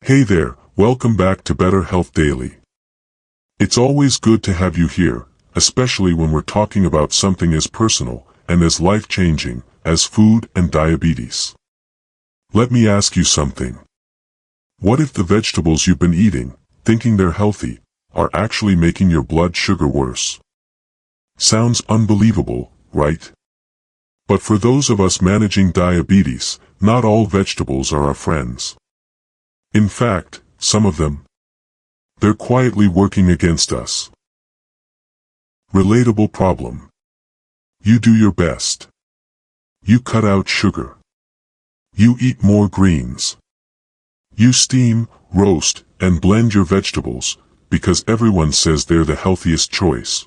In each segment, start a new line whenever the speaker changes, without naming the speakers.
Hey there, welcome back to Better Health Daily. It's always good to have you here, especially when we're talking about something as personal and as life-changing as food and diabetes. Let me ask you something. What if the vegetables you've been eating, thinking they're healthy, are actually making your blood sugar worse? Sounds unbelievable, right? But for those of us managing diabetes, not all vegetables are our friends. In fact, some of them, they're quietly working against us. Relatable problem. You do your best. You cut out sugar. You eat more greens. You steam, roast, and blend your vegetables, because everyone says they're the healthiest choice.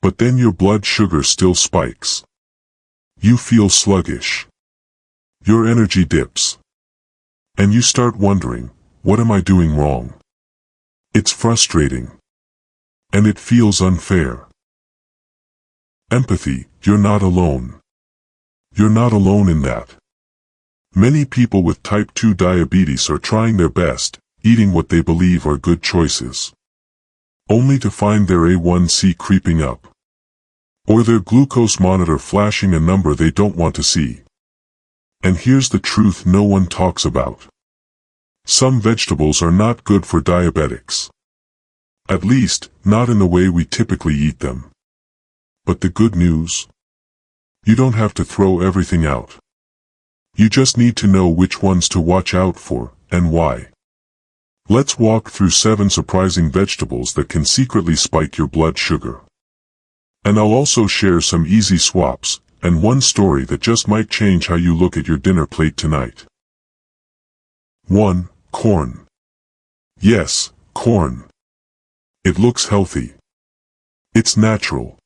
But then your blood sugar still spikes. You feel sluggish. Your energy dips. And you start wondering, what am I doing wrong? It's frustrating. And it feels unfair. Empathy, you're not alone. You're not alone in that. Many people with type 2 diabetes are trying their best, eating what they believe are good choices, only to find their A1C creeping up, or their glucose monitor flashing a number they don't want to see. And here's the truth no one talks about. Some vegetables are not good for diabetics. At least, not in the way we typically eat them. But the good news? You don't have to throw everything out. You just need to know which ones to watch out for, and why. Let's walk through 7 surprising vegetables that can secretly spike your blood sugar. And I'll also share some easy swaps, and one story that just might change how you look at your dinner plate tonight. 1. Corn. Yes, corn. It looks healthy. It's natural.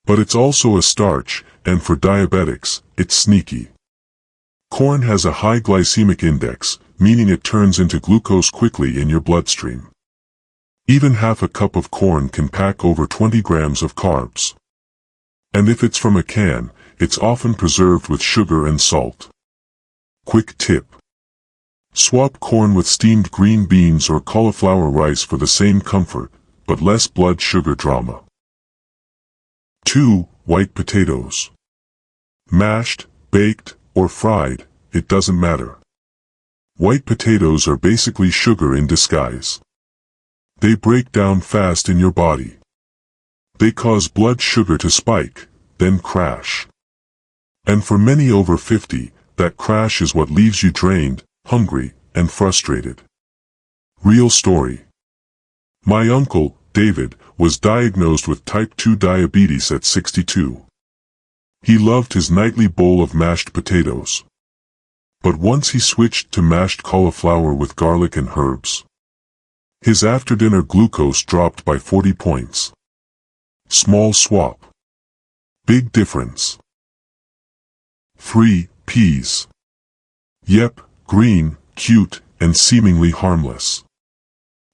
But it's also a starch, and for diabetics, it's sneaky. Corn has a high glycemic index, meaning it turns into glucose quickly in your bloodstream. Even half a cup of corn can pack over 20 grams of carbs. And if it's from a can, it's often preserved with sugar and salt. Quick tip. Swap corn with steamed green beans or cauliflower rice for the same comfort, but less blood sugar drama. 2. White potatoes. Mashed, baked, or fried, it doesn't matter. White potatoes are basically sugar in disguise. They break down fast in your body. They cause blood sugar to spike, then crash. And for many over 50, that crash is what leaves you drained, hungry, and frustrated. Real story. My uncle, David, was diagnosed with type 2 diabetes at 62. He loved his nightly bowl of mashed potatoes. But once he switched to mashed cauliflower with garlic and herbs, his after-dinner glucose dropped by 40 points. Small swap. Big difference. 3. Peas. Yep, green, cute, and seemingly harmless.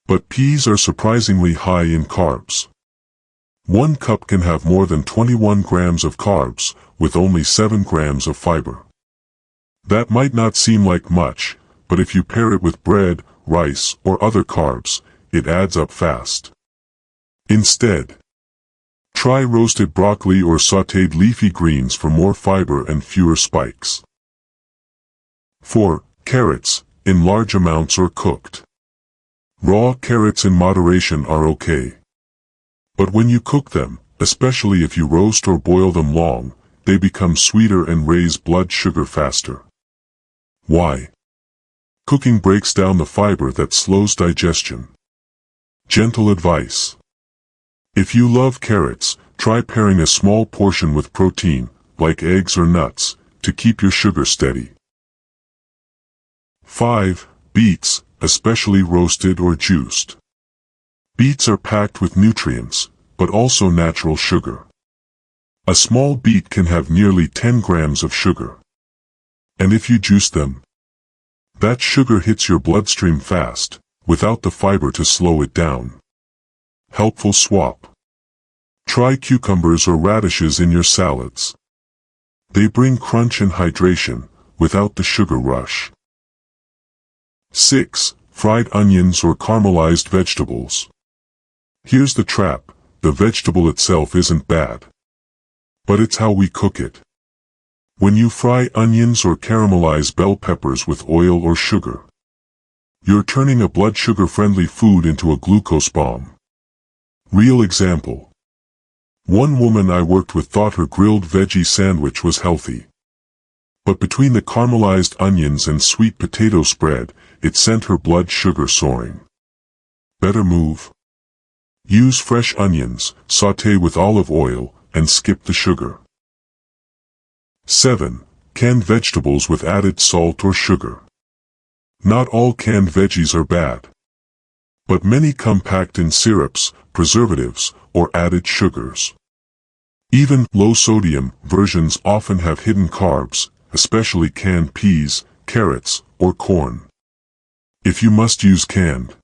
But peas are surprisingly high in carbs. 1 cup can have more than 21 grams of carbs, with only 7 grams of fiber. That might not seem like much, but if you pair it with bread, rice, or other carbs, it adds up fast. Instead, try roasted broccoli or sautéed leafy greens for more fiber and fewer spikes. 4. Carrots, in large amounts or cooked. Raw carrots in moderation are okay. But when you cook them, especially if you roast or boil them long, they become sweeter and raise blood sugar faster. Why? Cooking breaks down the fiber that slows digestion. Gentle advice. If you love carrots, try pairing a small portion with protein, like eggs or nuts, to keep your sugar steady. 5. Beets, especially roasted or juiced. Beets are packed with nutrients, but also natural sugar. A small beet can have nearly 10 grams of sugar. And if you juice them, that sugar hits your bloodstream fast, without the fiber to slow it down. Helpful swap. Try cucumbers or radishes in your salads. They bring crunch and hydration, without the sugar rush. 6. Fried onions or caramelized vegetables. Here's the trap: the vegetable itself isn't bad, but it's how we cook it. When you fry onions or caramelize bell peppers with oil or sugar, you're turning a blood sugar-friendly food into a glucose bomb. Real example. One woman I worked with thought her grilled veggie sandwich was healthy. But between the caramelized onions and sweet potato spread, it sent her blood sugar soaring. Better move. Use fresh onions, sauté with olive oil, and skip the sugar. 7. Canned vegetables with added salt or sugar. Not all canned veggies are bad, but many come packed in syrups, preservatives, or added sugars. Even low-sodium versions often have hidden carbs, especially canned peas, carrots, or corn. If you must use canned,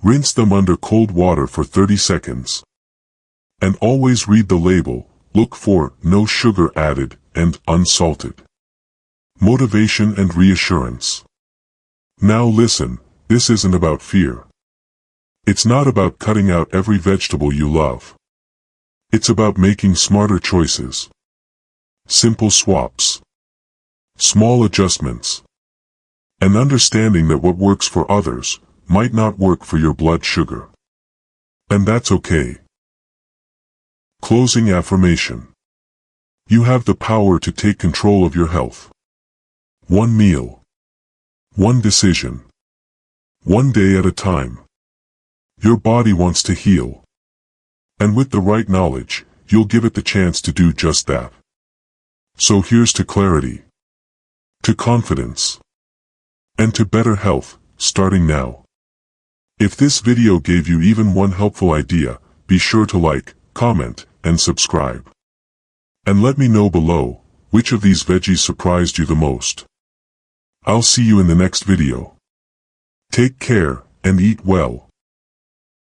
rinse them under cold water for 30 seconds. And always read the label. Look for no sugar added and unsalted. Motivation and reassurance. Now listen, this isn't about fear. It's not about cutting out every vegetable you love. It's about making smarter choices. Simple swaps. Small adjustments. And understanding that what works for others might not work for your blood sugar. And that's okay. Closing affirmation. You have the power to take control of your health. One meal. One decision. One day at a time. Your body wants to heal. And with the right knowledge, you'll give it the chance to do just that. So here's to clarity, to confidence, and to better health, starting now. If this video gave you even one helpful idea, be sure to like, comment, and subscribe. And let me know below, which of these veggies surprised you the most. I'll see you in the next video. Take care, and eat well.